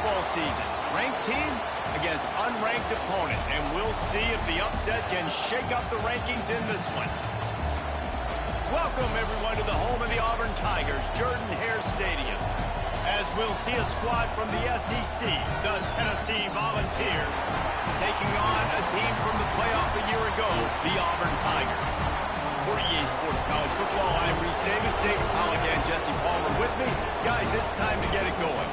football season. Ranked team against unranked opponent, and we'll see if the upset can shake up the rankings in this one. Welcome, everyone, to the home of the Auburn Tigers, Jordan-Hare Stadium, as we'll see a squad from the SEC, the Tennessee Volunteers, taking on a team from the playoff a year ago, the Auburn Tigers. For EA Sports College Football, I'm Reese Davis, David Pollock, and Jesse Palmer with me. Guys, it's time to get it going.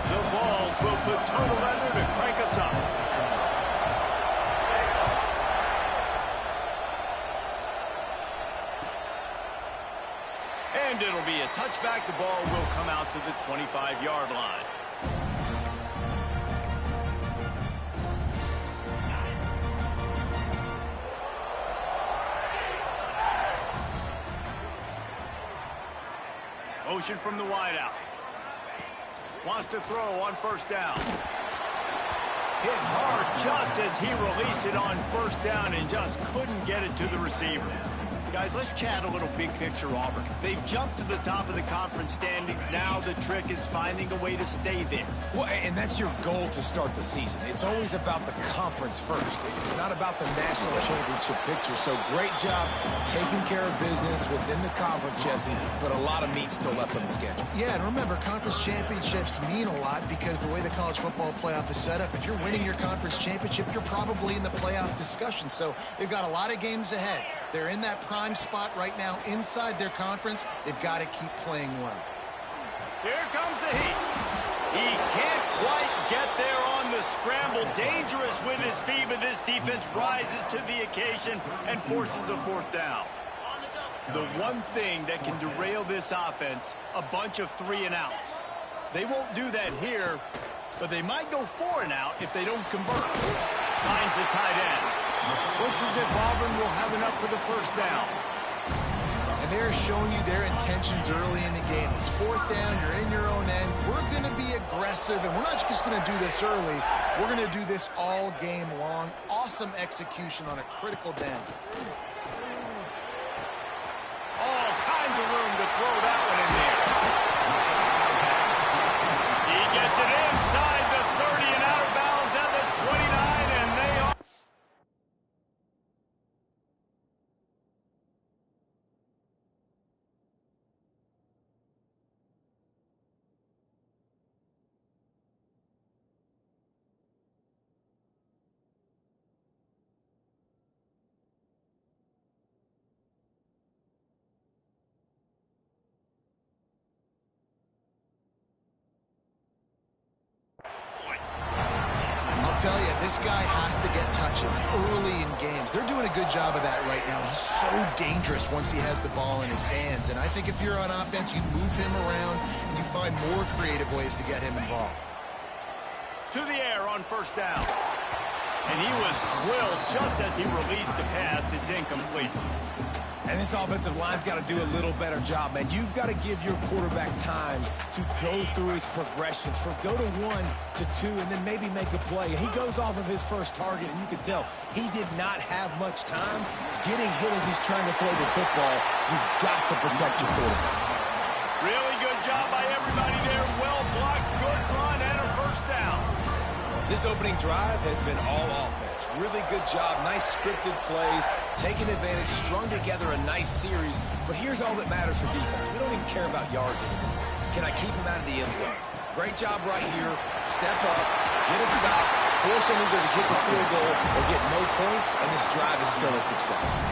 The balls will put total leather to crank us up. And it'll be a touchback. The ball will come out to the 25-yard line. Motion from the wideout. Wants to throw on first down. Hit hard just as he released it on first down and just couldn't get it to the receiver. Guys, let's chat a little big picture Auburn. They've jumped to the top of the conference standings. Now the trick is finding a way to stay there. Well, and that's your goal to start the season. It's always about the conference first. It's not about the national championship picture. So great job taking care of business within the conference, Jesse, but a lot of meat still left on the schedule. Yeah, and remember, conference championships mean a lot because the way the college football playoff is set up, if you're winning your conference championship, you're probably in the playoff discussion. So they've got a lot of games ahead. They're in that prime spot right now inside their conference. They've got to keep playing well. Here comes the heat. He can't quite get there on the scramble. Dangerous with his feet, but this defense rises to the occasion and forces a fourth down. The one thing that can derail this offense, a bunch of 3-and-outs. They won't do that here, but they might go 4-and-out if they don't convert. Finds the tight end. Looks as if Auburn will have enough for the first down. And they're showing you their intentions early in the game. It's fourth down, you're in your own end. We're going to be aggressive, and we're not just going to do this early. We're going to do this all game long. Awesome execution on a critical down. All kinds of room to throw that one in there. He gets it inside the 30 and out of bounds at the 29, and they are... Tell you, this guy has to get touches early in games. They're doing a good job of that right now. He's so dangerous once he has the ball in his hands. And I think if you're on offense, you move him around and you find more creative ways to get him involved. To the air on first down. And he was drilled just as he released the pass. It's incomplete. And this offensive line's got to do a little better job, man. You've got to give your quarterback time to go through his progressions, from go to 1 to 2, and then maybe make a play. And he goes off of his first target, and you can tell he did not have much time getting hit as he's trying to throw the football. You've got to protect your quarterback. Really good job by everybody there. Well blocked, good run, and a first down. This opening drive has been all offense. Really good job, nice scripted plays, taking advantage, strung together a nice series. But here's all that matters for defense. We don't even care about yards anymore. Can I keep him out of the end zone? Great job right here. Step up, get a stop, force him either to kick a field goal or get no points, and this drive is still a success.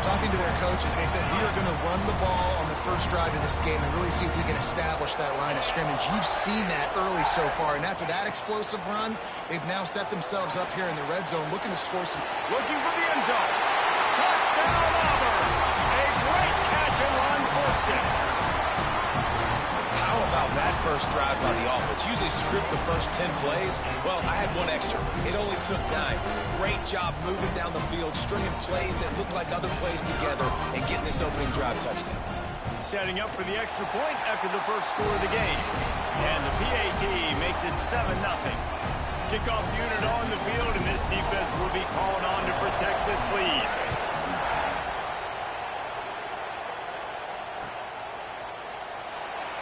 Talking to their coaches, they said, we are going to run the ball on the first drive of this game and really see if we can establish that line of scrimmage. You've seen that early so far, and after that explosive run, they've now set themselves up here in the red zone, looking to score some. Looking for the end zone. Touchdown, Auburn. A great catch and run for 6. How about that first drive by the offense? Usually script the first 10 plays. Well, I had one extra. It only took 9. Great job moving down the field, stringing plays that look like other plays together, and getting this opening drive touchdown. setting up for the extra point after the first score of the game. And the PAT makes it 7-0. Kickoff unit on the field, and this defense will be called on to protect this lead.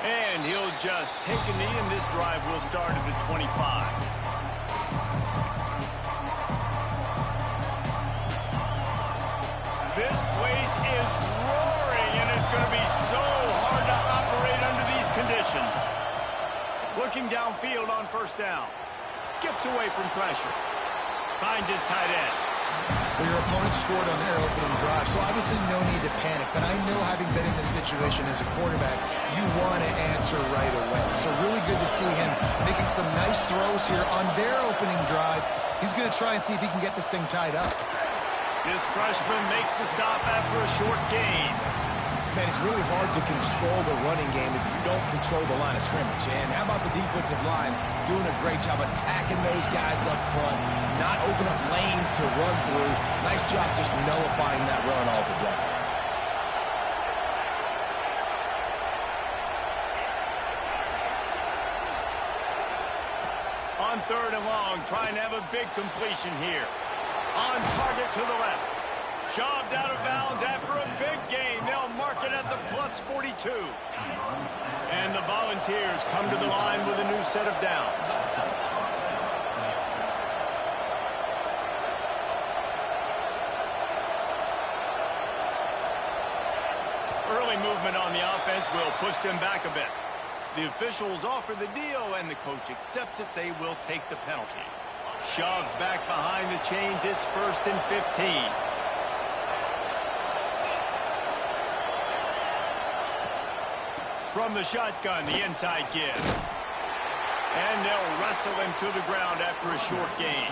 And he'll just take a knee, and this drive will start at the 25. This place is roaring, and it's going to be so hard to operate under these conditions. Looking downfield on first down. Skips away from pressure. Finds his tight end. Well, your opponent scored on their opening drive, so obviously no need to panic. But I know, having been in this situation as a quarterback, you want to answer right away. So really good to see him making some nice throws here on their opening drive. He's going to try and see if he can get this thing tied up. This freshman makes the stop after a short gain. Man, it's really hard to control the running game if you don't control the line of scrimmage. And how about the defensive line doing a great job attacking those guys up front, not open up lanes to run through. Nice job just nullifying that run altogether. On 3rd and long, trying to have a big completion here. On target to the left. Shoved out of bounds after a big gain. They'll mark it at the +42. And the Volunteers come to the line with a new set of downs. Early movement on the offense will push them back a bit. The officials offer the deal, and the coach accepts it. They will take the penalty. Shoves back behind the chains. It's 1st and 15. From the shotgun, the inside give. And they'll wrestle him to the ground after a short gain.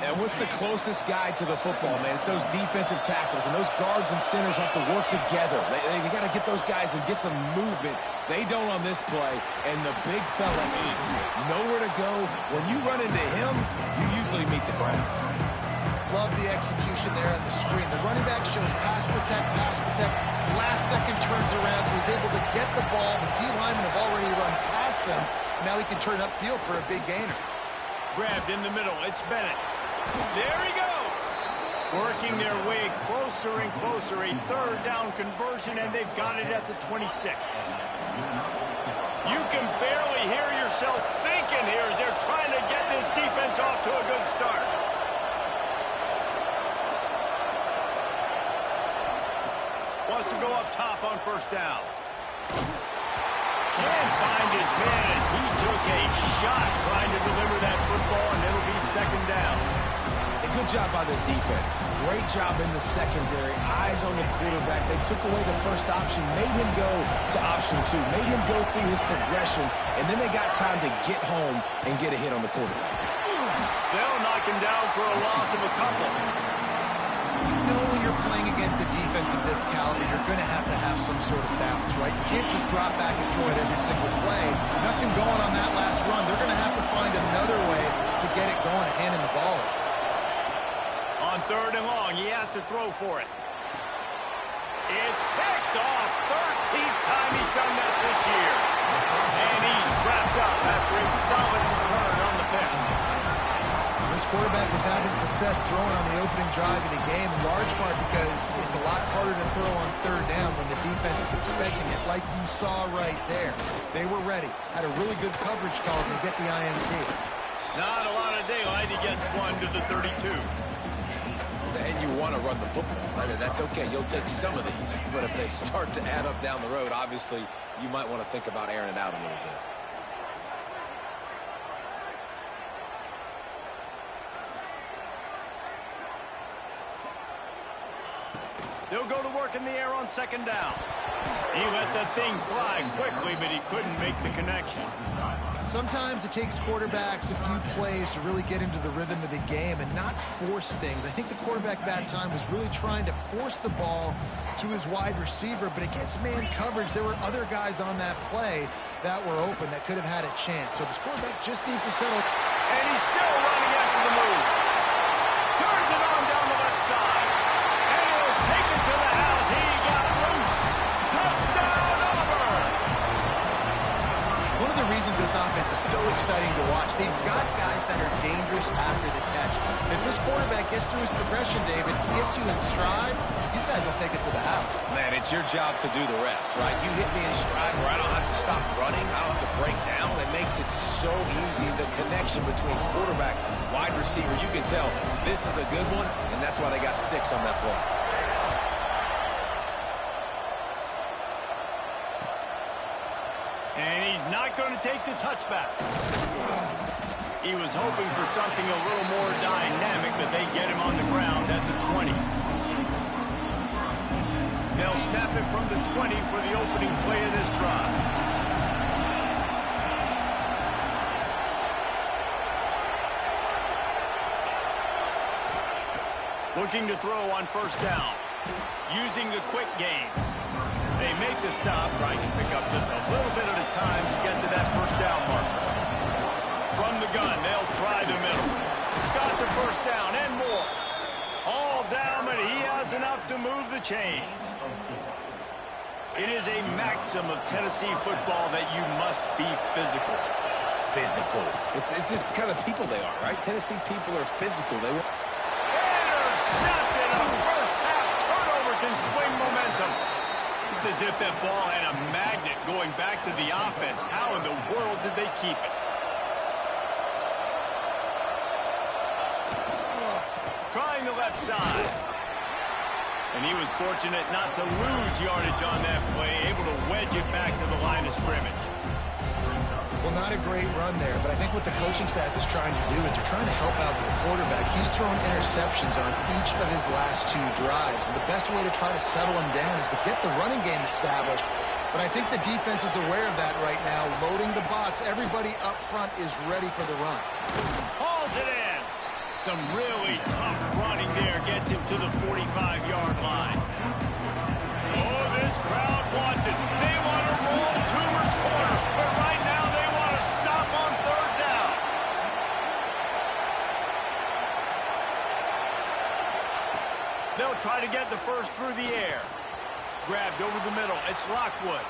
And what's the closest guy to the football, man? It's those defensive tackles, and those guards and centers have to work together. They got to get those guys and get some movement. They don't on this play, and the big fella eats. Nowhere to go. When you run into him, you usually meet the ground. Love the execution there on the screen. The running back shows pass protect, pass protect. Last second turns around, so he's able to get the ball. The D linemen have already run past him. Now he can turn upfield for a big gainer. Grabbed in the middle. It's Bennett. There he goes. Working their way closer and closer. A 3rd down conversion, and they've got it at the 26. You can barely hear yourself thinking here as they're trying to get this defense off to a good start. Wants to go up top on first down. Can't find his man as he took a shot trying to deliver that football, and it'll be 2nd down. A good job by this defense. Great job in the secondary. Eyes on the quarterback. They took away the first option, made him go to option 2, made him go through his progression, and then they got time to get home and get a hit on the quarterback. They'll knock him down for a loss of a couple. You know, when you're playing against a defense of this caliber, you're going to have some sort of balance, right? You can't just drop back and throw it every single play. Nothing going on that last run. They're going to have to find another way to get it going and handing the ball off. On 3rd and long, he has to throw for it. It's picked off. 13th time he's done that this year. And he's wrapped up after a solid return on the pick. This quarterback was having success throwing on the opening drive of the game, in large part because it's a lot harder to throw on 3rd down when the defense is expecting it, like you saw right there. They were ready, had a really good coverage call to get the INT. Not a lot of daylight. He gets one to the 32. And you want to run the football, right? And that's okay. You'll take some of these. But if they start to add up down the road, obviously, you might want to think about airing it out a little bit. They'll go to work in the air on 2nd down. He let that thing fly quickly, but he couldn't make the connection. Sometimes it takes quarterbacks a few plays to really get into the rhythm of the game and not force things. I think the quarterback that time was really trying to force the ball to his wide receiver, but against man coverage, there were other guys on that play that were open that could have had a chance. So this quarterback just needs to settle. And he's still running after the move. Turns it on down the left side. And he'll take it to the house. He got loose. years after the catch. And if this quarterback gets through his progression, David, gets you in stride, these guys will take it to the house. Man, it's your job to do the rest, right? You hit me in stride where I don't have to stop running, I don't have to break down. It makes it so easy, the connection between quarterback, wide receiver. You can tell this is a good one, and that's why they got 6 on that play. And he's not going to take the touchback. He was hoping for something a little more dynamic, but they get him on the ground at the 20. They'll snap it from the 20 for the opening play of this drive. Looking to throw on first down. Using the quick game. They make the stop, trying to pick up just a little bit at a time to get to that first down marker. From the gun, they'll try the middle. Got the first down and more. All down, but he has enough to move the chains. It is a maxim of Tennessee football that you must be physical. Physical. It's this kind of people they are, right? Tennessee people are physical. They will. Intercepted. A first half turnover can swing momentum. It's as if that ball had a magnet going back to the offense. How in the world did they keep it? Trying the left side. And he was fortunate not to lose yardage on that play, able to wedge it back to the line of scrimmage. Well, not a great run there, but I think what the coaching staff is trying to do is they're trying to help out their quarterback. He's thrown interceptions on each of his last 2 drives, and the best way to try to settle him down is to get the running game established. But I think the defense is aware of that right now, loading the box. Everybody up front is ready for the run. Hauls it in. Some really tough running there gets him to the 45-yard line. Oh, this crowd wants it. They want to roll Toomer's corner, but right now they want to stop on third down. They'll try to get the first through the air. Grabbed over the middle. It's Lockwood.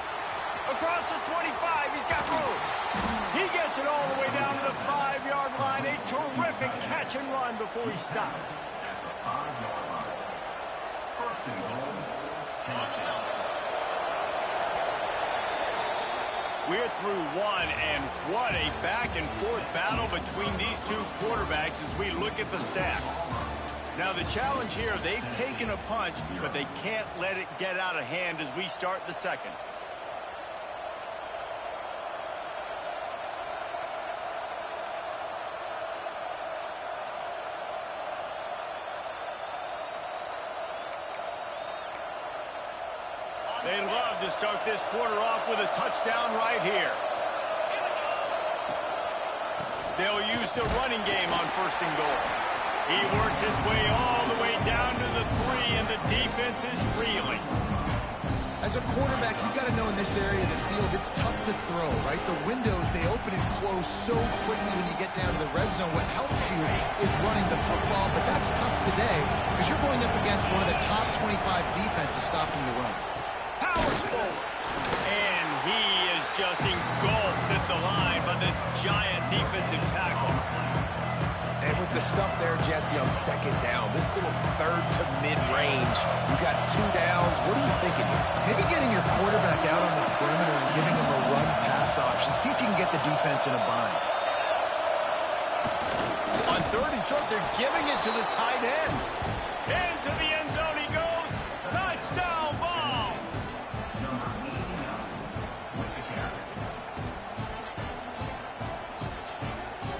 Across the 25, he's got room. He gets it all the way down to the 5-yard line. A terrific catch and run before he stopped. We're through one, and what a back-and-forth battle between these 2 quarterbacks as we look at the stats. Now, the challenge here, they've taken a punch, but they can't let it get out of hand as we start the second. They love to start this quarter off with a touchdown right here. They'll use the running game on first and goal. He works his way all the way down to the 3, and the defense is reeling. As a quarterback, you've got to know in this area of the field, it's tough to throw, right? The windows, they open and close so quickly when you get down to the red zone. What helps you is running the football, but that's tough today because you're going up against one of the top 25 defenses stopping the run. Powers forward. And he is just engulfed at the line by this giant defensive tackle. And with the stuff there, Jesse, on second down, this little third to mid-range, you got 2 downs. What are you thinking here? Maybe getting your quarterback out on the perimeter and giving him a run-pass option. See if you can get the defense in a bind. On 3rd and short, they're giving it to the tight end. Into the end zone he goes. Touchdown, Vols!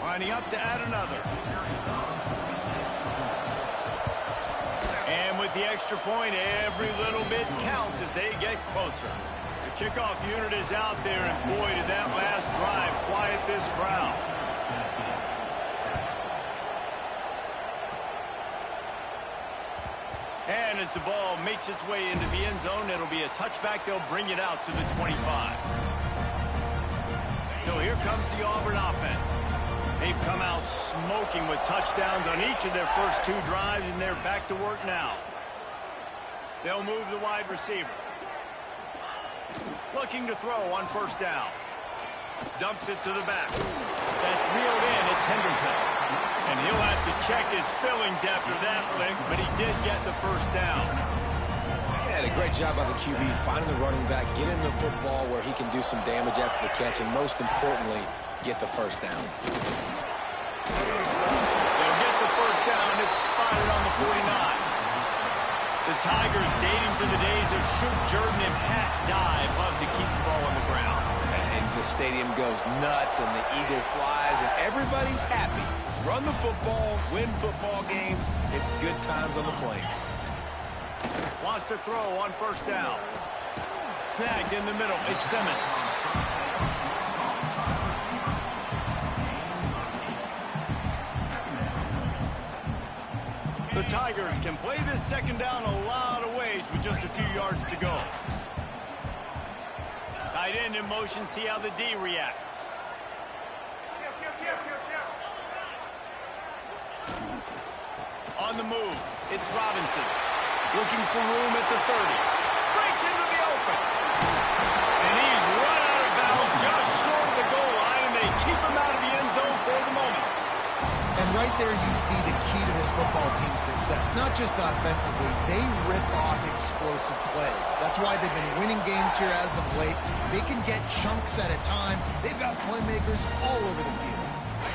Lining up to add another. And with the extra point, every little bit counts as they get closer. The kickoff unit is out there, and boy, did that last drive quiet this crowd. And as the ball makes its way into the end zone, it'll be a touchback. They'll bring it out to the 25. So here comes the Auburn offense. They've come out smoking with touchdowns on each of their first 2 drives, and they're back to work now. They'll move the wide receiver. Looking to throw on first down. Dumps it to the back. That's reeled in. It's Henderson. And he'll have to check his fillings after that lick, but he did get the first down. Yeah, a great job by the QB finding the running back, getting the football where he can do some damage after the catch, and most importantly, get the first down. They'll get the first down. It's spotted on the 49. The Tigers, dating to the days of Shoot Jordan and Pat Dye, love to keep the ball on the ground. And the stadium goes nuts, and the eagle flies, and everybody's happy. Run the football, win football games. It's good times on the Plains. Wants to throw on first down. Snagged in the middle. It's Simmons. The Tigers can play this second down a lot of ways with just a few yards to go. Tight end in motion, see how the D reacts. On the move, it's Robinson. Looking for room at the 30. Breaks into the open. And he's run out of bounds just short of the goal line, and they keep him out of the end zone for the moment. And right there you see the key to this football team's success. Not just offensively, they rip off explosive plays. That's why they've been winning games here as of late. They can get chunks at a time. They've got playmakers all over the field.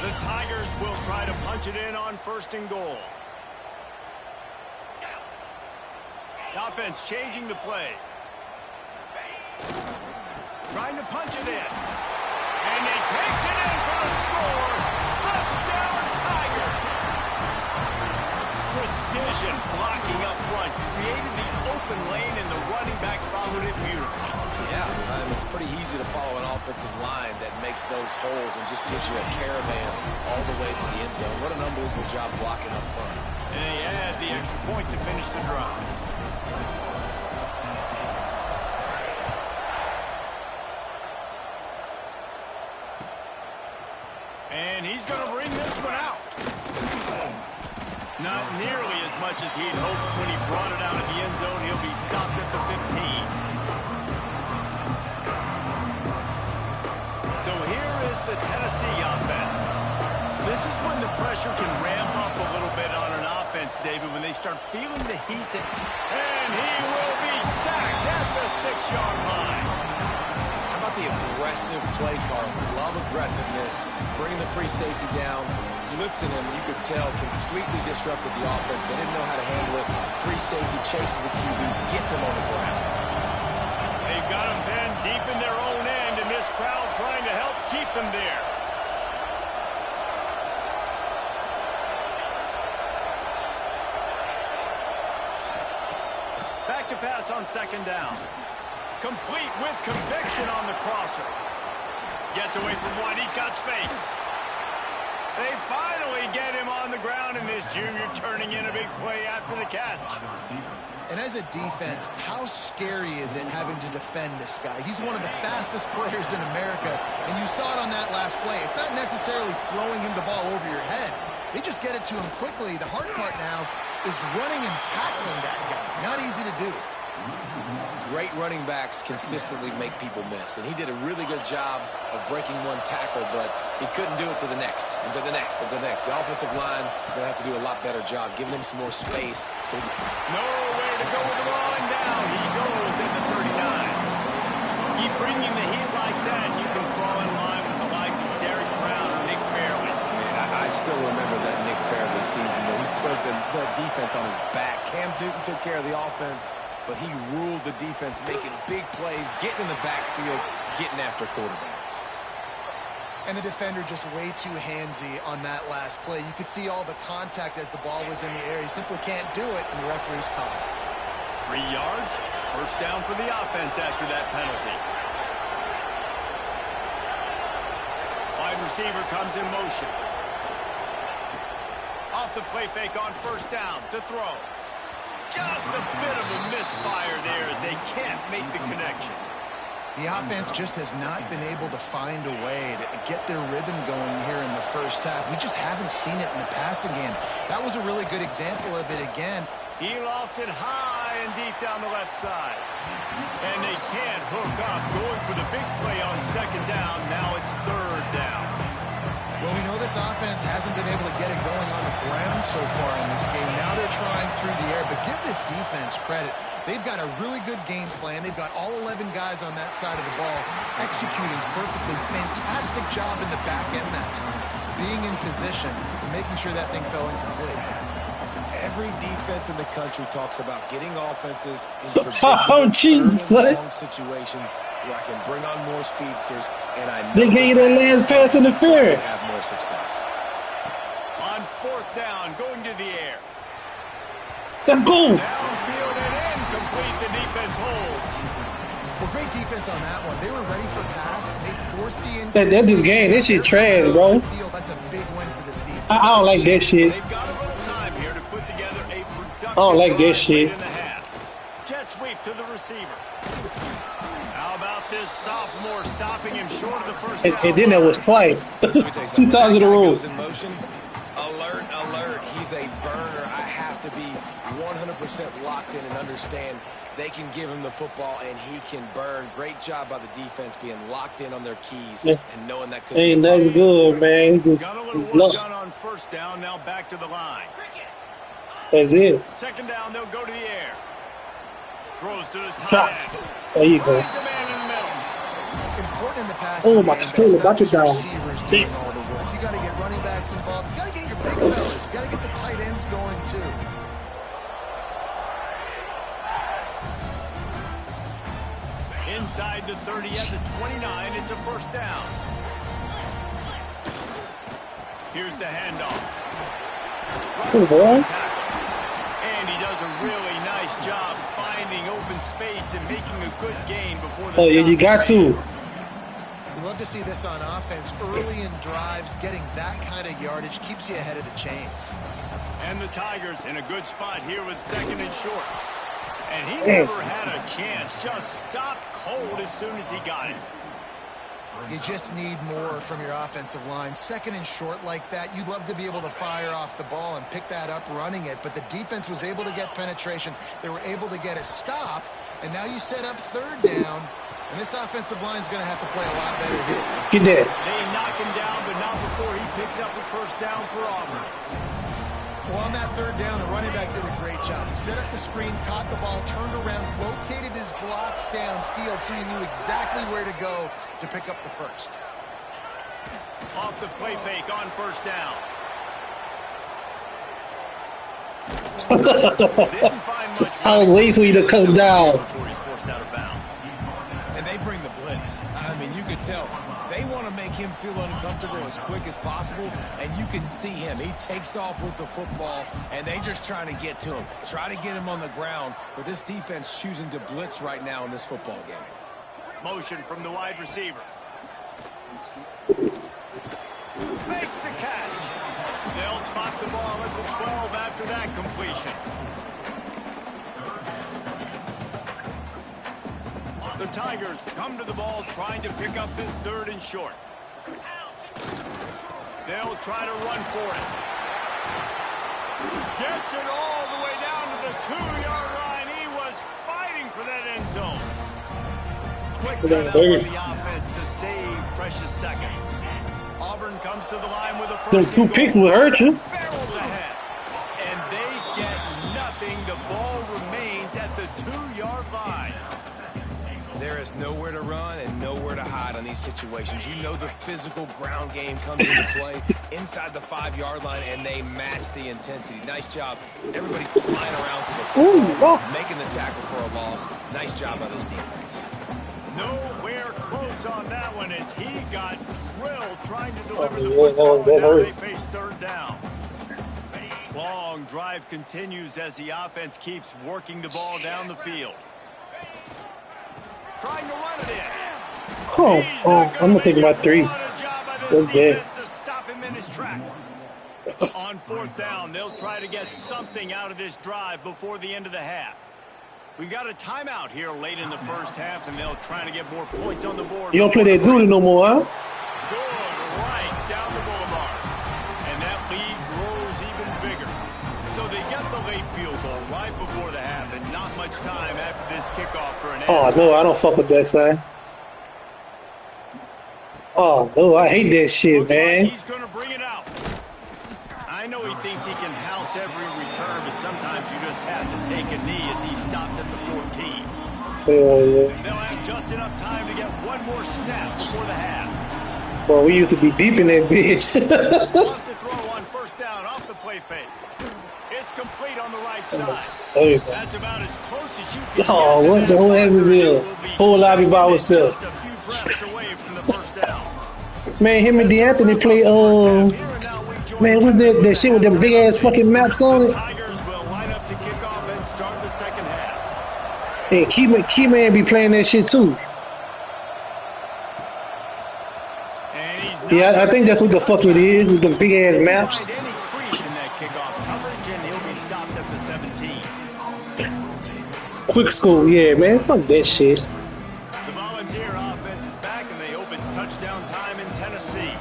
The Tigers will try to punch it in on first and goal. The offense changing the play. Trying to punch it in. And he takes it in for a score. Touchdown, Tiger. Precision blocking up front. Created the open lane, and the running back followed it beautifully. Yeah, it's pretty easy to follow an offensive line that makes those holes and just gives you a caravan all the way to the end zone. What an unbelievable job blocking up front. And he had the extra point to finish the drive. And he's going to bring this one out. Not nearly as much as he'd hoped when he brought it out of the end zone. He'll be stopped at the 15. So here is the Tennessee offense. This is when the pressure can ramp up a little bit on an offense, David, when they start feeling the heat. And he will be sacked at the 6-yard line. How about the aggressive play call? Love aggressiveness, bringing the free safety down, blitzing him. You could tell completely disrupted the offense. They didn't know how to handle it. Free safety chases the QB, gets him on the ground. They've got him pinned deep in their own end, and this crowd trying to help keep them there. Back to pass on second down. Complete with conviction on the crosser. Gets away from one. He's got space. They finally get him on the ground, and this junior turning in a big play after the catch. And as a defense, how scary is it having to defend this guy? He's one of the fastest players in America, and you saw it on that last play. It's not necessarily throwing him the ball over your head. They just get it to him quickly. The hard part now is running and tackling that guy. Not easy to do. Great running backs consistently make people miss, and he did a really good job of breaking one tackle, but he couldn't do it to the next, and to the next, and to the next. The offensive line will have to do a lot better job, giving him some more space. So nowhere to go with the ball, and down he goes at the 39. Keep bringing the heat like that, you can fall in line with the likes of Derek Brown and Nick Fairley. Man, I still remember that Nick Fairley season where he put the defense on his back. Cam Newton took care of the offense, but he ruled the defense, making big plays, getting in the backfield, getting after quarterbacks. And the defender just way too handsy on that last play. You could see all the contact as the ball was in the air. He simply can't do it, and the referee's caught it. 3 yards, first down for the offense after that penalty. Wide receiver comes in motion. Off the play fake on first down to throw. Just a bit of a misfire there as they can't make the connection. The offense just has not been able to find a way to get their rhythm going here in the first half. We just haven't seen it in the passing game. That was a really good example of it again. He lofted high and deep down the left side. And they can't hook up. Going for the big play on second down. Now it's third down. Well, we know this offense hasn't been able to get it going on the ground so far in this game. Now they're trying through the air, but give this defense credit. They've got a really good game plan. They've got all 11 guys on that side of the ball executing perfectly. Fantastic job in the back end that time, being in position and making sure that thing fell incomplete. Every defense in the country talks about getting offenses in predictable third-and-long situations where I can bring on more speedsters, and I know they gave you that last pass interference. So have more success. On 4th down, going to the air. Let's go. Downfield and incomplete. The defense holds. Well, great defense on that one. They were ready for pass. They forced the in. That's this game. This shit trash, bro. That's a big win for this defense. I don't like that shit. They've got a little time here to put together a productive I don't like that shit. in the half. Jet sweep to the receiver. How about this sophomore stopping him short of the first down? And then that was twice. 2 times in a row. Alert, alert. He's a burner. I have to be 100% locked in and understand they can give him the football and he can burn. Great job by the defense being locked in on their keys and knowing that could be that's good, man. Got a little work done on 1st down. Now back to the line. That's it. 2nd down, they'll go to the air. Throws to the tight end. There you go. Finds a man in the middle. Important in the pass. Oh, my controller about to down. Receivers doing all the work. You got to get running backs involved. You got to get your big fellas. You got to get the tight ends going too. Inside the 30 at the 29, it's a 1st down. Here's the handoff. Good boy. And he does a really nice job finding open space and making a good gain before the Oh, yeah, you got to. We love to see this on offense. Early in drives, getting that kind of yardage keeps you ahead of the chains. And the Tigers in a good spot here with 2nd and short. And he never had a chance. Just stopped cold as soon as he got it. You just need more from your offensive line. 2nd and short like that, you'd love to be able to fire off the ball and pick that up running it. But the defense was able to get penetration. They were able to get a stop. And now you set up 3rd down. And this offensive line is going to have to play a lot better here. Get that. They knock him down, but not before he picks up a 1st down for Auburn. Well, on that 3rd down, the running back did a great job. He set up the screen, caught the ball, turned around, located his blocks downfield so he knew exactly where to go to pick up the 1st. Off the play fake on 1st down. Didn't find much. I was waiting for you to come down. Before he's forced out of bounds. And they bring the blitz. I mean, you could tell. They want to make him feel uncomfortable as quick as possible, and you can see him. He takes off with the football, and they just trying to get to him, try to get him on the ground, but this defense choosing to blitz right now in this football game. Motion from the wide receiver. Makes the catch. They'll spot the ball at the 12 after that completion. The Tigers come to the ball trying to pick up this 3rd and short. They'll try to run for it. Gets it all the way down to the 2-yard line. He was fighting for that end zone. Quick timeout on the offense to save precious seconds. Auburn comes to the line with a 1st. Those 2 picks will hurt you. Barrels ahead. And they get nothing. The ball remains at the 2-yard line. There is nowhere to run and nowhere to hide on these situations. You know the physical ground game comes into play inside the 5-yard line, and they match the intensity. Nice job. Everybody flying around to the football, making the tackle for a loss. Nice job by this defense. Nowhere close on that one as he got drilled trying to deliver the football, and now they face 3rd down. Long drive continues as the offense keeps working the ball down the field. Trying to run it in. I'm going to take about 3. Okay. To stop him in his tracks. On 4th down, they'll try to get something out of this drive before the end of the half. We've got a timeout here late in the 1st half, and they'll try to get more points on the board. You don't play that duty no more, huh? Good, right down the boulevard. And that lead grows even bigger. So they get the late field goal right before the half, and not much time after this kickoff for an end. Oh, no, I don't fuck with that side. Oh, no, I hate that shit, Looks like man. he's going to bring it out. I know he thinks he can house every return, but sometimes you just have to take a knee as he stopped at the 14. Yeah. They'll have just enough time to get one more snap before the half. Bro, we used to be deep in that bitch. Wants to throw on first down off the play fake. It's complete on the right side. There you go. That's about as close as you can Oh, get to what that the whole marker, and it Evansville? will be Whole lobby by second and himself. just a few breaths away from the first down. Man, him and D'Anthony play, man, what's that shit with them big ass fucking maps on The it? Tigers will line up to kick off and start the second half. Hey, Key Man be playing that shit too. And he's not Yeah, I think that's what the gonna fuck it is, with them big ass maps. find any crease in that kickoff coverage, and he'll be stopped at the 17. Quick school, yeah, man, fuck that shit. The Volunteer offense is back, and they hope it's touchdown time in Tennessee.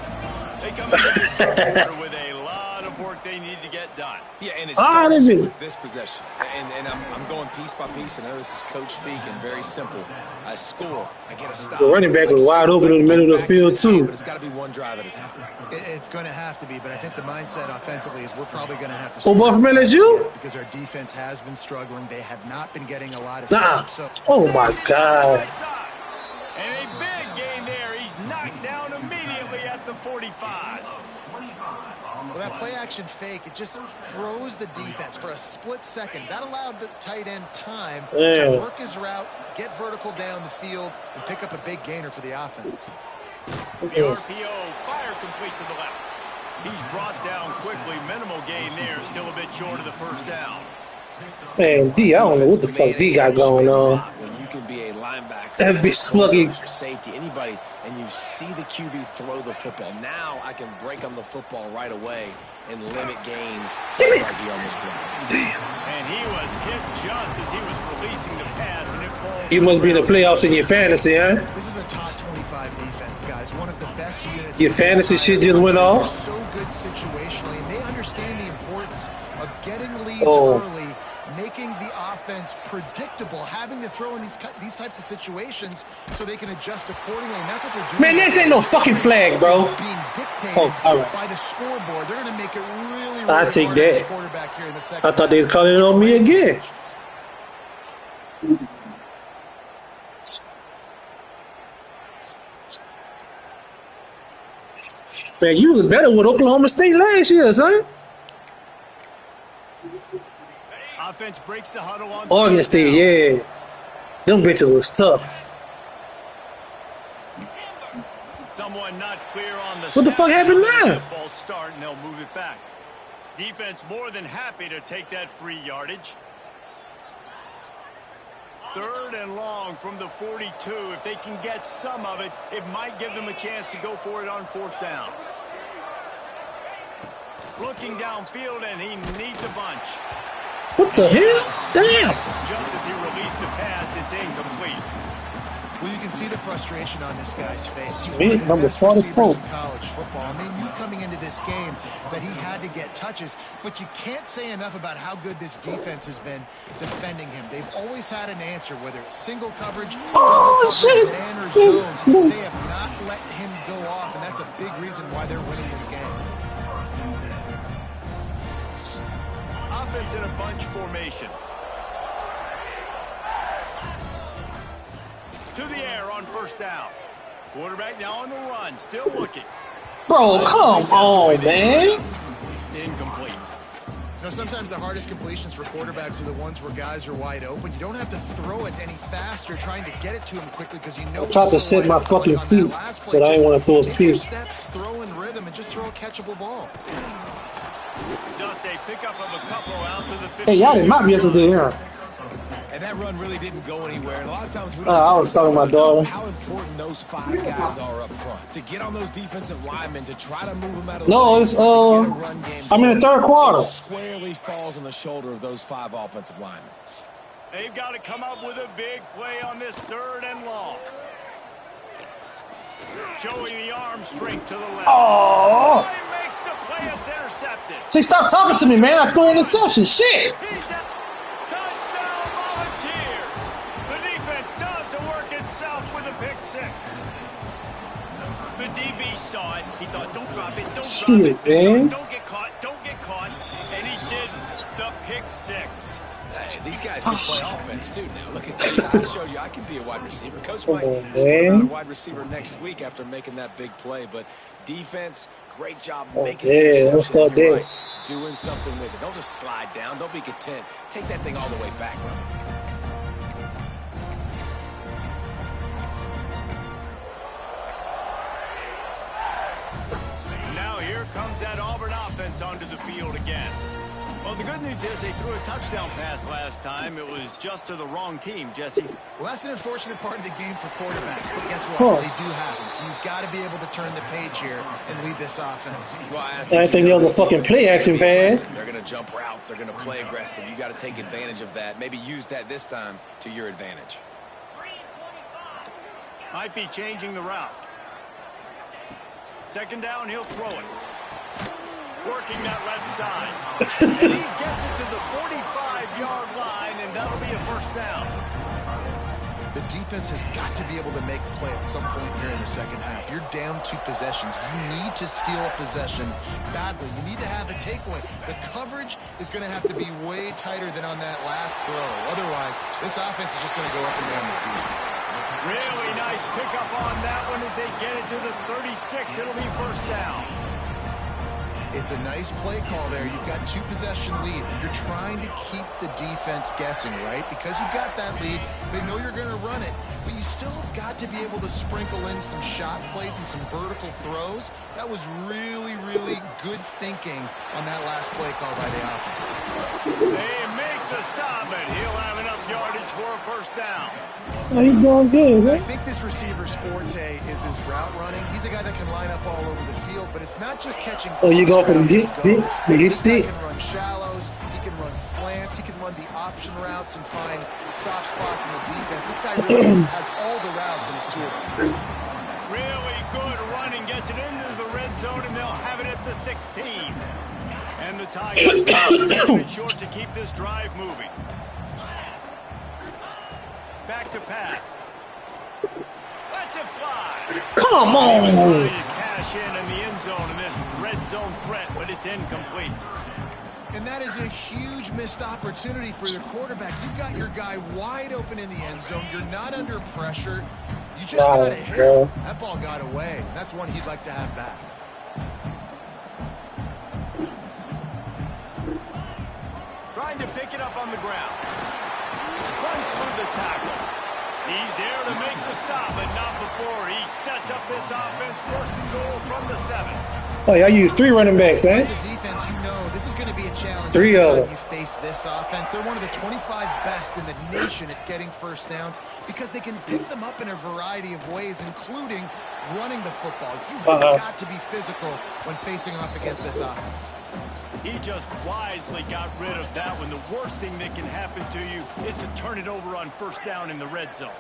They come into this third quarter with a lot of work they need to get done. Yeah, and it Ah, starts that's it. with this possession. And I'm going piece by piece. I know this is coach speak and very simple. I score, I get a stop. The running back was wide open in the middle of the field too. But it's got to be one drive at a time. It's going to have to be, but I think the mindset offensively is we're probably going to have to Oh, boy, from LSU? because our defense has been struggling. They have not been getting a lot of Nah. stops. So Oh my god. And a big gain there. He's knocked down immediately at the 45. well, that play action fake, it just froze the defense for a split second. That allowed the tight end time Yeah. to work his route, get vertical down the field, and pick up a big gainer for the offense. The RPO, fire complete to the left. He's brought down quickly. Minimal gain there. Still a bit short of the first down. Man, D, I don't know what the fuck D got going on. When you can be a linebacker, That bitch fucking. safety, anybody, and you see the QB throw the football. Now I can break on the football right away and limit gains right here on this play. And he was hit just as he was releasing the pass, and it falls. You must be in the playoffs in your fantasy, huh? This is a top 25 defense, guys. One of the best units. Your fantasy shit just went They're off? so good situationally, and they understand the importance of getting leads Oh. early, making the offense predictable, having to throw in these types of situations so they can adjust accordingly, and that's what they're doing. Man, this ain't no fucking flag, bro. It's being dictated Oh, all right. by the scoreboard. They're going to make it really, really I'll take hard on this that. quarterback here in the second I thought they was half. calling it on me again. Man, you was better with Oklahoma State last year, son. Offense breaks the huddle on Oregon third State, down. yeah. Them bitches was tough. Someone not clear on the What the fuck snap. happened now? A false start, and they'll move it back. Defense more than happy to take that free yardage. Third and long from the 42. If they can get some of it, it might give them a chance to go for it on fourth down. Looking downfield, and he needs a bunch. What the hell? Damn. Just as he released the pass, it's incomplete. Well, you can see the frustration on this guy's face. He's Smith, one of the number best receivers 44. in college football, and they knew coming into this game that he had to get touches, but you can't say enough about how good this defense has been defending him. They've always had an answer, whether it's single coverage, double coverage, shit. man, or zone. They have not let him go off, and that's a big reason why they're winning this game. Offense in a bunch formation. To the air on first down. Quarterback now on the run, still looking. Bro, come on, man. Incomplete. You know, sometimes the hardest completions for quarterbacks are the ones where guys are wide open. You don't have to throw it any faster, trying to get it to him quickly because you know. I tried to he's so set my wide open. fucking On that feet, last play, but I didn't want to throw a take your pick. steps, throw in rhythm, and just throw a catchable ball. Just a pickup of a couple out to the 50. Hey, y'all didn't mop yesterday, huh? And that run really didn't go anywhere. And a lot of times we I was talking to my daughter. how important those five guys are up front. To get on those defensive linemen, to try to move them out of No, the it's, to get a run game I'm in the third quarter. It squarely falls on the shoulder of those five offensive linemen. They've got to come up with a big play on this third and long. Showing the arm strength to the left. Oh. He makes the play, it's intercepted. See, stop talking to me, man. I threw an interception. Shit. He's a touchdown Volunteers. The defense does the work itself with a pick six. The defense saw it. He thought, don't drop it, don't Shit, drop it. man. Don't get caught, don't get caught. And he didn't. The pick six. Hey, these guys can play offense, too, now. Look at this. I showed you I can be a wide receiver. Coach might start out a wide receiver next week after making that big play. But defense, great job making it. Let's start there. Right, doing something with it. Don't just slide down. Don't be content. Take that thing all the way back. Now here comes that Auburn offense onto the field again. Well, the good news is they threw a touchdown pass last time. It was just to the wrong team, Jesse. Well, that's an unfortunate part of the game for quarterbacks, but guess what? They do happen. So you've got to be able to turn the page here and lead this offense. Well, I think there was a fucking play action pass. They're going to jump routes. They're going to play aggressive. You got to take advantage of that. Maybe use that this time to your advantage. Might be changing the route. Second down, he'll throw it. Working that left side. And he gets it to the 45-yard line, and that'll be a first down. The defense has got to be able to make a play at some point here in the second half. You're down 2 possessions. You need to steal a possession badly. You need to have a takeaway. The coverage is going to have to be way tighter than on that last throw. Otherwise, this offense is just going to go up and down the field. Really nice pickup on that one as they get it to the 36. It'll be first down. It's a nice play call there. You've got 2 possession lead. You're trying to keep the defense guessing, right? Because you've got that lead, they know you're going to run it, but you still have got to be able to sprinkle in some shot plays and some vertical throws. That was really, really good thinking on that last play call by the offense. They make the stop, and he'll have enough yardage for a first down. Oh, he's doing good, I huh? think this receiver's forte is his route running. He's a guy that can line up all over the field, but it's not just catching. Oh, you go for the He stick. can run shallows. He can run slants. He can run the option routes and find soft spots in the defense. This guy really has all the routes in his toolbox. Really good running, gets it into the red zone, and they'll have it at the 16. And the Tigers are 7 short to keep this drive moving. Back to pass. Lets it fly. Come on. Trying to cash in the end zone in this red zone threat, but it's incomplete. And that is a huge missed opportunity for your quarterback. You've got your guy wide open in the end zone. You're not under pressure. You just got to hit him. That ball got away. That's one he'd like to have back. Trying to pick it up on the ground. Runs through the tackle. He's there to make the stop, but not before he sets up this offense. First and goal from the 7. Oh, y'all use 3 running backs, As eh? a defense, you know this is going to be a challenge. 3 of them. You face this offense. They're one of the 25 best in the nation at getting first downs because they can pick them up in a variety of ways, including running the football. You have got to be physical when facing off against this offense. He just wisely got rid of that one. The worst thing that can happen to you is to turn it over on first down in the red zone.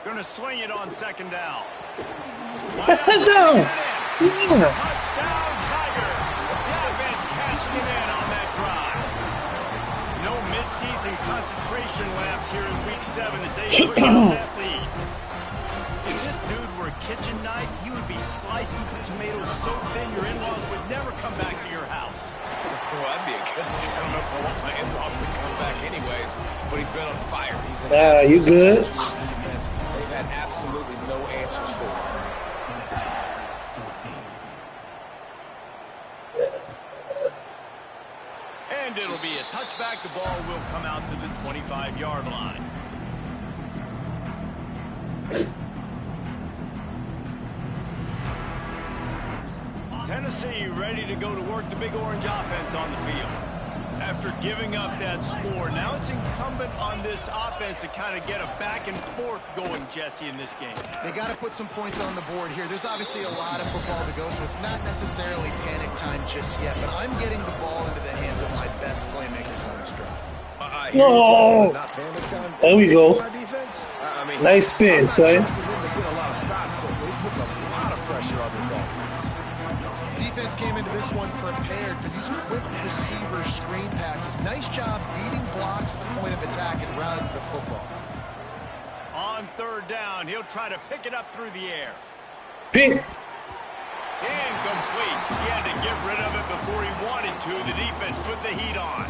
Gonna swing it on second down. That's touchdown. Yeah. Touchdown, Tiger. The offense cashing it in on that drive. No midseason concentration laps here in week 7 as they push on that lead. If this dude were a kitchen knife, you would be slicing tomatoes so thin your in-laws would never come back to your house. Well, that'd be a good thing. I don't know if I want my in-laws to come back anyways, but he's been on fire. He's been You good? defense. They've had absolutely no answers for him. And it'll be a touchback. The ball will come out to the 25-yard line. Tennessee ready to go to work the Big Orange offense on the field. After giving up that score, now it's incumbent on this offense to kind of get a back and forth going, Jesse, in this game. They got to put some points on the board here. There's obviously a lot of football to go, so it's not necessarily panic time just yet, but I'm getting the ball into the hands of my best playmakers on this drive. No. There we go. Nice spin, son. Trusting them to get a lot of stops, so it puts a lot of pressure on this offense. Defense came into this one prepared for these quick receiver screen passes. Nice job beating blocks at the point of attack and running the football. On on third down. He'll try to pick it up through the air. Pick. Incomplete. He had to get rid of it before he wanted to. The defense put the heat on.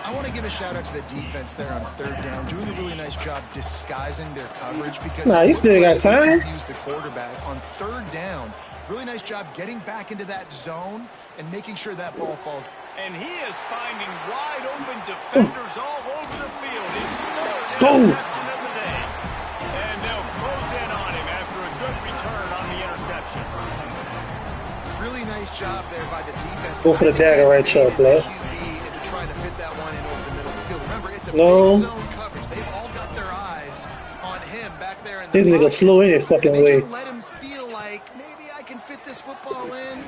I want to give a shout out to the defense there on third down, doing a really nice job disguising their coverage because you still got time. Use the quarterback on third down. Really nice job getting back into that zone and making sure that ball falls. And he is finding wide open defenders all over the field. His third go. interception of the day. And they'll close in on him after a good return on the interception. Really nice job there by the defense. Go for the dagger right shot, play. Trying to fit that one in over the middle of the field. Remember, it's a big zone coverage. They've all got their eyes on him back there in the this nigga slow any fucking they way. just let him feel like maybe I can fit this football in.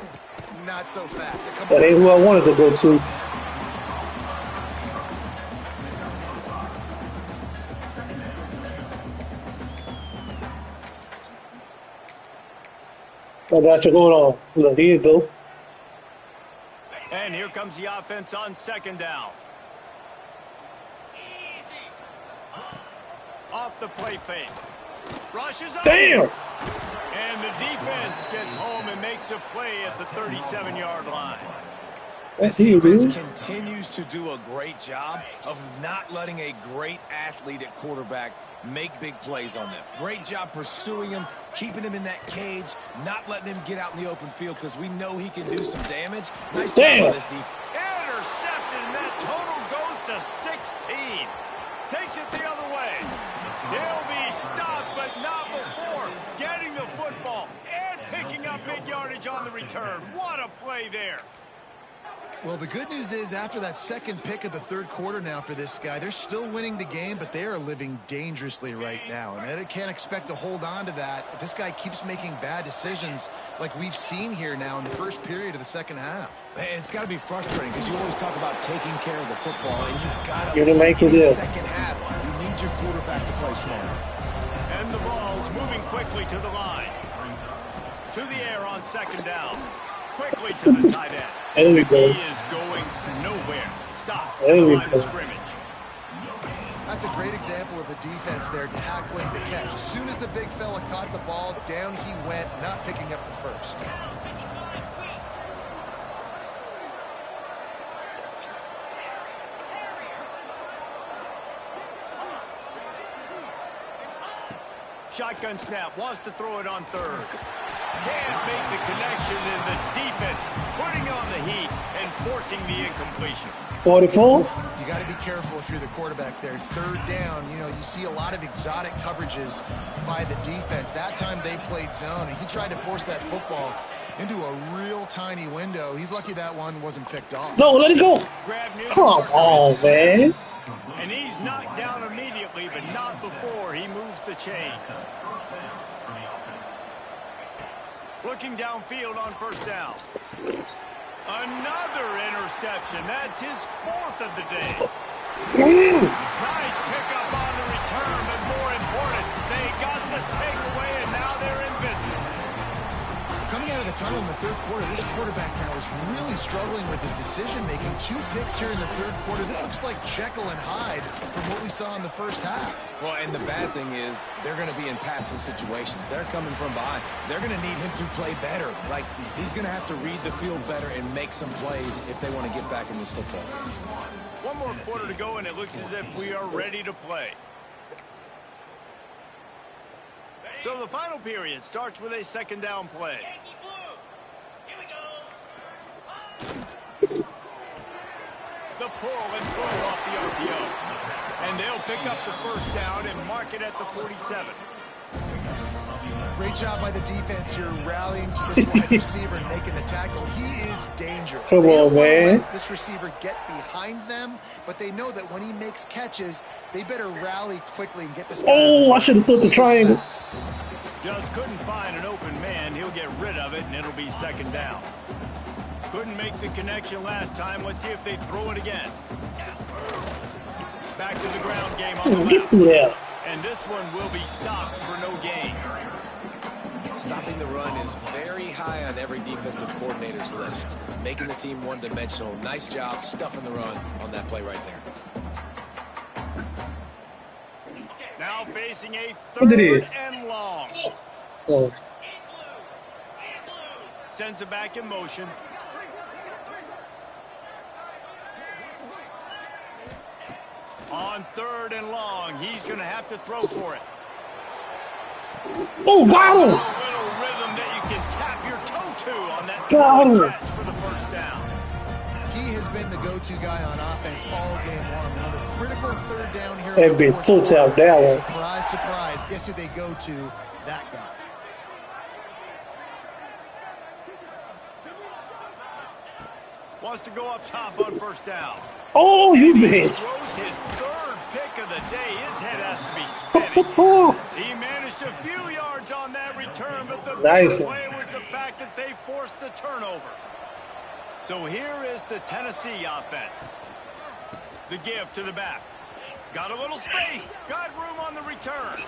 Not so fast. That ain't who I wanted to go to. I got you. Hold on. Look, here you go. And here comes the offense on second down. Off the play fake. Rushes up. Damn! And the defense gets home and makes a play at the 37-yard line. This defense continues to do a great job of not letting a great athlete at quarterback make big plays on them. Great job pursuing him, keeping him in that cage, not letting him get out in the open field because we know he can do some damage. Nice job on this defense. Intercepted, and that total goes to 16. Takes it the other way. He'll be stopped, but not before getting the football and picking up big yardage on the return. What a play there. Well, the good news is after that second pick of the third quarter now for this guy, they're still winning the game, but they are living dangerously right now. And they can't expect to hold on to that if this guy keeps making bad decisions like we've seen here now in the first period of the second half. Man, it's got to be frustrating because you always talk about taking care of the football, and you've got to in the second half. You need your quarterback to play smart. And the ball's moving quickly to the line. To the air on second down. Quickly to the tight end. There we go. He is going nowhere. Stop. There we Line go. of scrimmage. That's a great example of the defense there tackling the catch. As soon as the big fella caught the ball, down he went, not picking up the first. Shotgun snap. Wants to throw it on third. Can't make the connection, and the defense putting on the heat and forcing the incompletion. 44. You got to be careful if you're the quarterback there. Third down, you see a lot of exotic coverages by the defense. That time they played zone, and he tried to force that football into a real tiny window. He's lucky that one wasn't picked off. No, let it go. Come on, man. And he's knocked down immediately, but not before he moves the chains. Looking downfield on first down. Another interception. That's his fourth of the day. Nice pickup on the return, but more important, they got the takeaway, and now they're in business. Coming out of the tunnel in the third quarter, this quarterback now is really struggling with his decision-making. 2 picks here in the third quarter. This looks like Jekyll and Hyde from what we saw in the first half. Well, and the bad thing is they're going to be in passing situations. They're coming from behind. They're going to need him to play better. Like, he's going to have to read the field better and make some plays if they want to get back in this football. One more quarter to go, and it looks as if we are ready to play. So the final period starts with a second down play. The pull and throw off the RPO. And they'll pick up the first down and mark it at the 47. Great job by the defense here, rallying to this wide receiver and making the tackle. He is dangerous. Come on, man. Let this receiver get behind them, but they know that when he makes catches, they better rally quickly and get this guy. Oh, I should have thought the triangle. Just couldn't find an open man. He'll get rid of it, and it'll be second down. Couldn't make the connection last time. Let's see if they throw it again. Back to the ground game on the left. Yeah. And this one will be stopped for no gain. Stopping the run is very high on every defensive coordinator's list. Making the team one-dimensional. Nice job stuffing the run on that play right there. Now facing a What it 3rd is? and long. Oh. Sends it back in motion. On 3rd and long, he's going to have to throw for it. Oh, wow! A little rhythm that you can tap your toe to on that catch for the 1st down. He has been the go-to guy on offense all game long. On a critical 3rd down here. That bitch toots out that one. Surprise, surprise. Guess who they go to? That guy. Wants to go up top on 1st down. Oh, you bitch. Throws his 3rd pick of the day. His head has to be spinning. He managed a few yards on that return, but the big play was the fact that they forced the turnover. So here is the Tennessee offense. The give to the back. Got a little space. Got room on the return.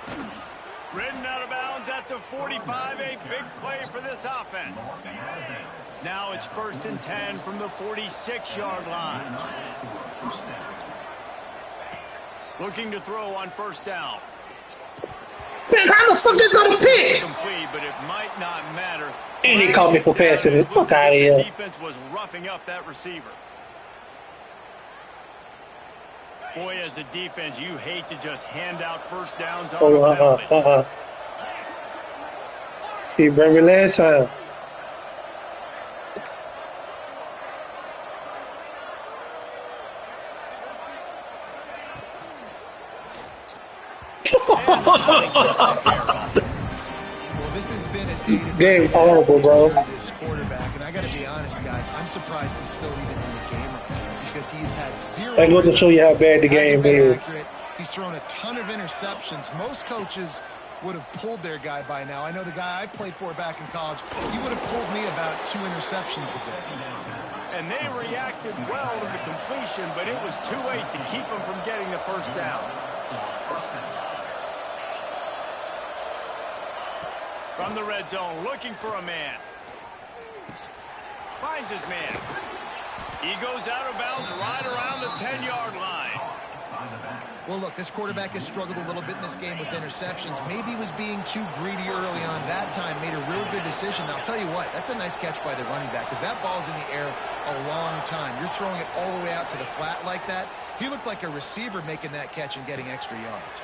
Ridden out of bounds at the 45. A big play for this offense. Now it's 1st and 10 from the 46-yard line. Looking to throw on 1st down. Man, how the fuck is gonna pick? Complete, but it might not matter. And he called me for passing it. Fuck out of here. The defense was roughing up that receiver. Boy, as a defense, you hate to just hand out 1st downs on a penalty. He brought me last time. Well, this has been a day game horrible, bro. This quarterback, and I got to be honest, guys, I'm surprised he's still even in the game right now because he's had 0. I go to show you how bad the game is. Accurate. He's thrown a ton of interceptions. Most coaches would have pulled their guy by now. I know the guy I played for back in college, he would have pulled me about 2 interceptions a day. And they reacted well to the completion, but it was too late to keep him from getting the 1st down. From the red zone, looking for a man. Finds his man. He goes out of bounds right around the 10-yard line. Well, look, this quarterback has struggled a little bit in this game with interceptions. Maybe he was being too greedy early on. That time made a real good decision. Now, I'll tell you what, that's a nice catch by the running back because that ball's in the air a long time. You're throwing it all the way out to the flat like that. He looked like a receiver making that catch and getting extra yards.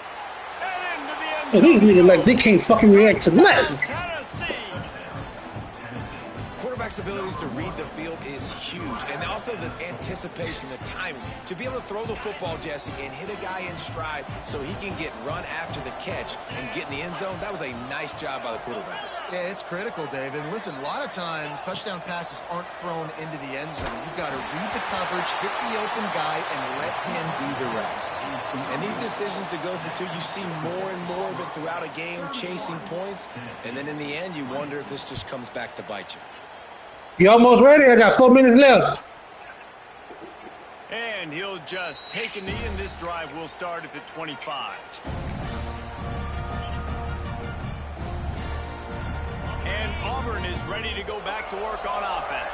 And these niggas like they can't fucking react to nothing. Quarterback's abilities to read the field is huge, and also the anticipation, the timing. To be able to throw the football, Jesse, and hit a guy in stride so he can get run after the catch and get in the end zone, that was a nice job by the quarterback. Yeah, it's critical, David. And listen, a lot of times touchdown passes aren't thrown into the end zone. You've got to read the coverage, hit the open guy, and let him do the rest. And these decisions to go for 2, you see more and more of it throughout a game, chasing points. And then in the end, you wonder if this just comes back to bite you. You almost ready? I got 4 minutes left. And he'll just take a knee, and this drive will start at the 25. And Auburn is ready to go back to work on offense.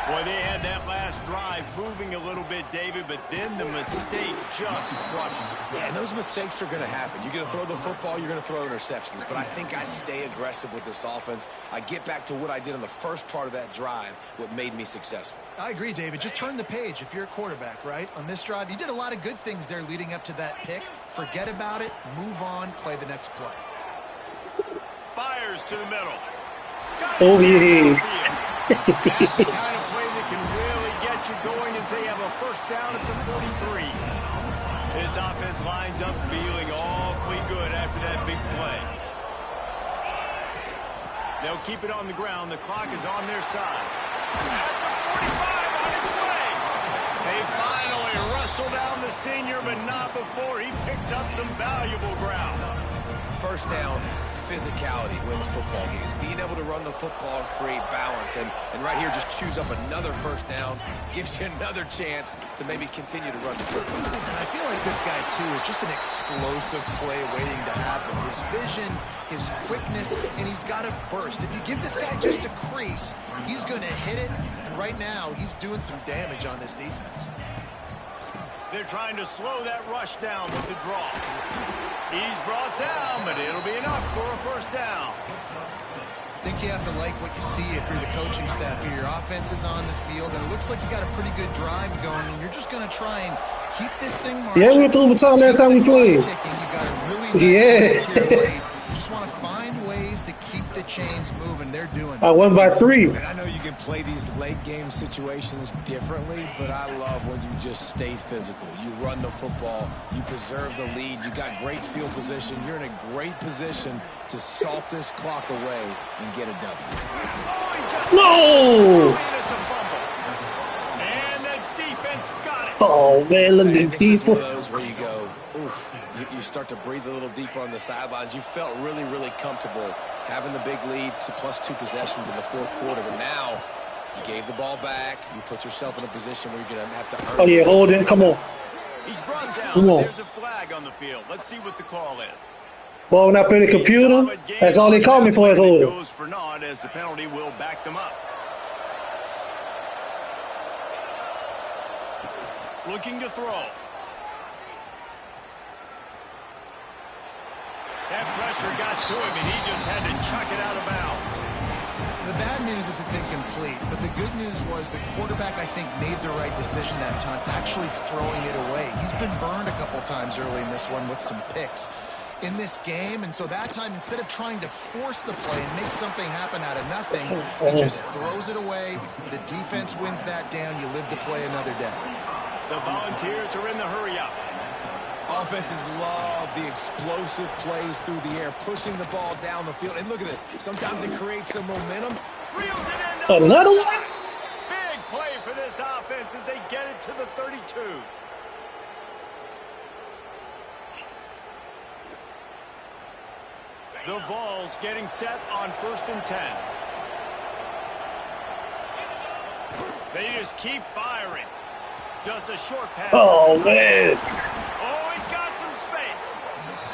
Boy, they had that last drive moving a little bit, David, but then the mistake just crushed them. Yeah, and those mistakes are going to happen. You're going to throw the football, you're going to throw interceptions. But I think I stay aggressive with this offense. I get back to what I did on the first part of that drive, what made me successful. I agree, David. Just turn the page if you're a quarterback, right? On this drive, you did a lot of good things there leading up to that pick. Forget about it, move on, play the next play. Fires to the middle. Oh, yeah. That's the kind of play that can really get you going as they have a 1st down at the 43. This offense lines up feeling awfully good after that big play. They'll keep it on the ground. The clock is on their side. At the 45 on its way. They finally wrestle down the senior, but not before he picks up some valuable ground. 1st down, physicality wins football games. Being able to run the football and create balance. And right here, just choose up another 1st down, gives you another chance to maybe continue to run the football. And I feel like this guy, too, is just an explosive play waiting to happen. His vision, his quickness, and he's got a burst. If you give this guy just a crease, he's going to hit it. And right now, he's doing some damage on this defense. They're trying to slow that rush down with the draw. He's brought down, but it'll be enough for a first down. I think you have to like what you see if you're the coaching staff here. Your offense is on the field, and it looks like you got a pretty good drive going, and you're just going to try and keep this thing marching. Yeah, we went to overtime last time we played. You've got a really nice lead here late. Just want to find ways to keep the chains moving. They're doing that. I won by 3. And I know you can play these late game situations differently, but I love when you just stay physical. You run the football, you preserve the lead, you got great field position. You're in a great position to salt this clock away and get a W. Oh, he just No! it's a fumble. And the defense got it. Oh, man, look at the This is one of defense. those where you go, oof. You start to breathe a little deeper on the sidelines. You felt really, really comfortable having the big lead to +2 possessions in the fourth quarter. But now you gave the ball back. You put yourself in a position where you're going to have to earn Oh, yeah, hold it. Come on. He's brought down. Come on. There's a flag on the field. Let's see what the call is. Well, when I play the computer, that's all they call me for is It holding. goes for naught as the penalty will back them up. Looking to throw. That pressure got to him, and he just had to chuck it out of bounds. The bad news is it's incomplete, but the good news was the quarterback, I think, made the right decision that time, actually throwing it away. He's been burned a couple times early in this one with some picks in this game, and so that time, instead of trying to force the play and make something happen out of nothing, he just throws it away. The defense wins that down. You live to play another day. The Volunteers are in the hurry-up. Offenses love the explosive plays through the air, pushing the ball down the field. And look at this. Sometimes it creates some momentum. Reels it in. Another one? Big play for this offense as they get it to the 32. The Vols getting set on 1st and 10. They just keep firing. Just a short pass. Oh, man. Oh, he's got some space.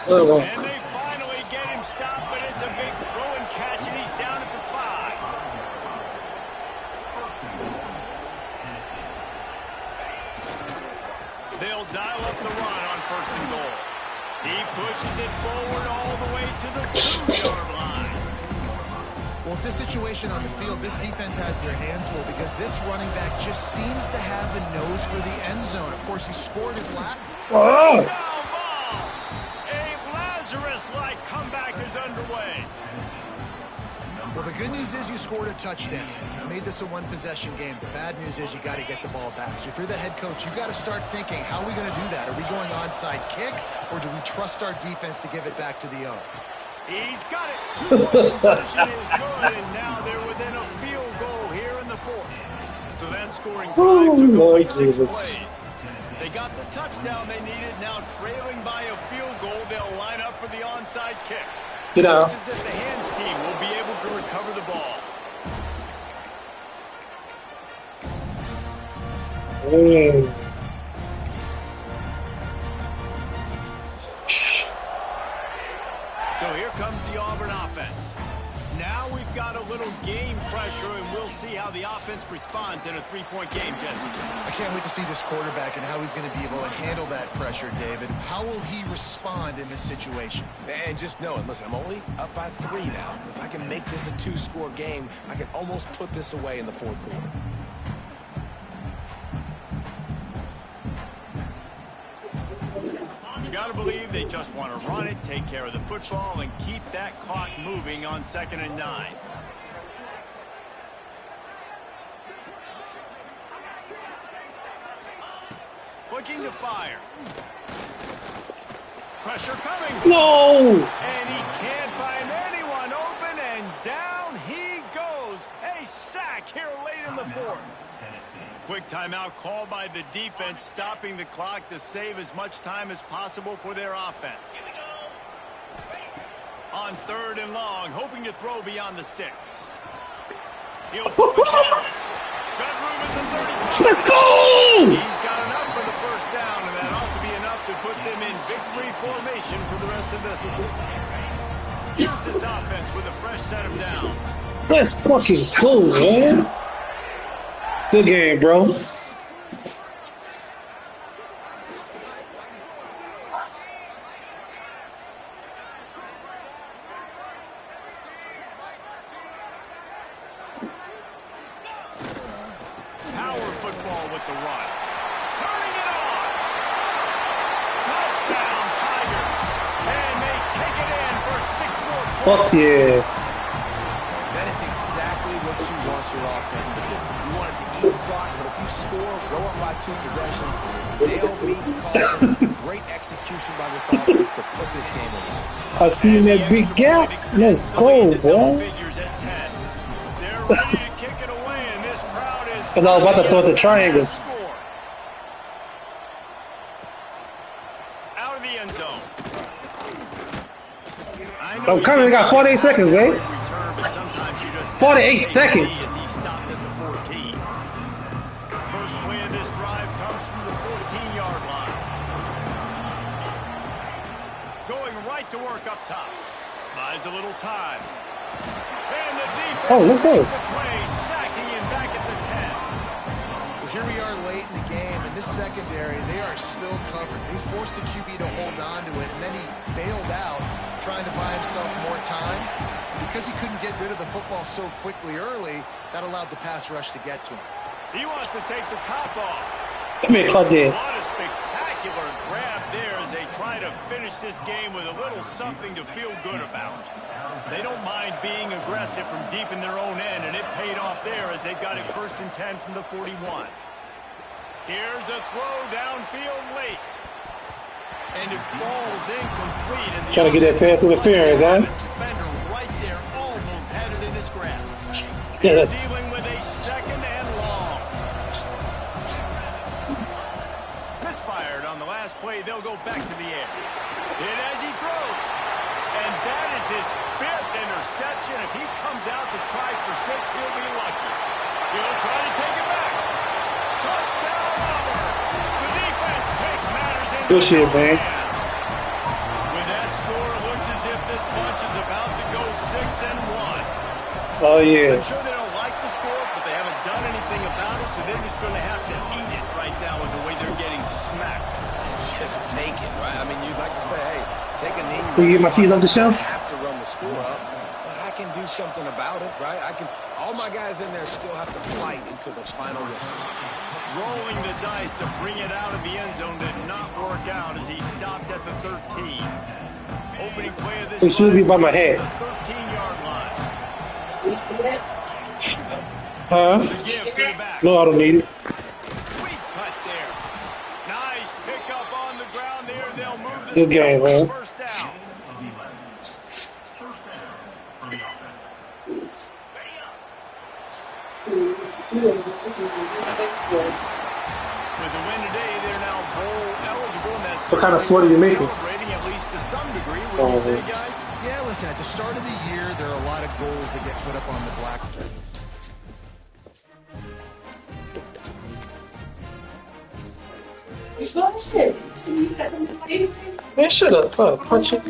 Oh, And they finally get him stopped, but it's a big throw and catch, and he's down at the 5. They'll dial up the run on 1st and goal. He pushes it forward all the way to the 2-yard line. Well, with this situation on the field, this defense has their hands full because this running back just seems to have a nose for the end zone. Of course, he scored his last. oh. Touchdown ball! A Lazarus-like comeback is underway. Well, the good news is you scored a touchdown. You made this a one-possession game. The bad news is you got to get the ball back. So if you're the head coach, you got to start thinking, how are we going to do that? Are we going onside kick, or do we trust our defense to give it back to the O? He's got it. 2-point conversion is good, and now they're within a field goal here in the 4th. So that scoring drive took away 6 plays. They got the touchdown they needed. Now trailing by a field goal, they'll line up for the onside kick. Get out. Looks as if the hands team will be able to recover the ball. Mm. So here comes the Auburn offense. Now we've got a little game pressure, and we'll see how the offense responds in a 3-point game, Jesse. I can't wait to see this quarterback and how he's going to be able to handle that pressure, David. How will he respond in this situation? And just know, and listen, I'm only up by 3 now. If I can make this a 2-score game, I can almost put this away in the 4th quarter. You got to believe they just want to run it, take care of the football, and keep that clock moving on 2nd and 9. Looking to fire. Pressure coming. No. And he can't find anyone open, and down he goes. A sack here late in the 4th. Quick timeout called by the defense, stopping the clock to save as much time as possible for their offense. On 3rd and long, hoping to throw beyond the sticks. He'll pull it down. Got room at the 35. Let's go. He's got enough for the 1st down, and that ought to be enough to put them in victory formation for the rest of this one. Here's this offense with a fresh set of downs. Let's fucking go, man. Good game, bro. power football with the run. Turning it on. Touchdown, Tigers. And they take it in for 6 more points. Fuck yeah. That is exactly what you want your offense to do. You want it to eat clock, but if you score, go up by 2 possessions, they'll meet calling. Great execution by this offense to put this game away. I seen that big gap. Let's go, boy. They're ready to kick it away, and this crowd is... Because I was about to throw the triangle. Out of the end zone. I'm coming. We got 48 seconds, man. 48 seconds. He stopped at the 14. First play of this drive comes from the 14-yard line. Going right to work up top. Buys a little time. And the defense let's go. makes a play, sacking him back at the 10. Well, here we are late in the game, and this secondary, they are still covered. They forced the QB to hold on to it, and then he bailed out, trying to buy himself more time. Because he couldn't get rid of the football so quickly early, that allowed the pass rush to get to him. He wants to take the top off. Let me cut this. What a spectacular grab there as they try to finish this game with a little something to feel good about. They don't mind being aggressive from deep in their own end, and it paid off there as they got it 1st and 10 from the 41. Here's a throw downfield late. And it falls incomplete. And trying to get that pass interference, huh? Defender right there almost had it in his grasp. Yeah. Dealing with a 2nd and long. Misfired on the last play. They'll go back to the air. And as he throws. And that is his 5th interception. If he comes out to try for 6, he'll be lucky. He'll try to take it back. Touchdown, Auburn. The defense takes matters into Good shit, man. With that score, it looks as if this bunch is about to go 6 and 1. Oh, yeah. I'm sure they don't like the score, but they haven't done anything about it, so they're just going to have to eat it right now with the way they're getting smacked. Just take it, right? I mean, you'd like to say, hey, take a knee. Will you get my keys off the shelf? I have to run the score up, but I can do something about it, right? All my guys in there still have to fight until the final whistle. Rolling the dice to bring it out of the end zone did not work out as he stopped at the 13. Opening play of this It should be by my head. 13-yard line. Huh? The give to the back. No, I don't need it. Sweet cut there. Nice pickup on the ground there. They'll move the Good game, man. first down. With the win today, they're now bowl eligible. And that's What kind of sweat are you making? celebrating at least to some degree. What do you say, guys? Yeah, listen, at the start of the year, there are a lot of goals that get put up on the blackboard. Man, shut up. Fuck. Punch it.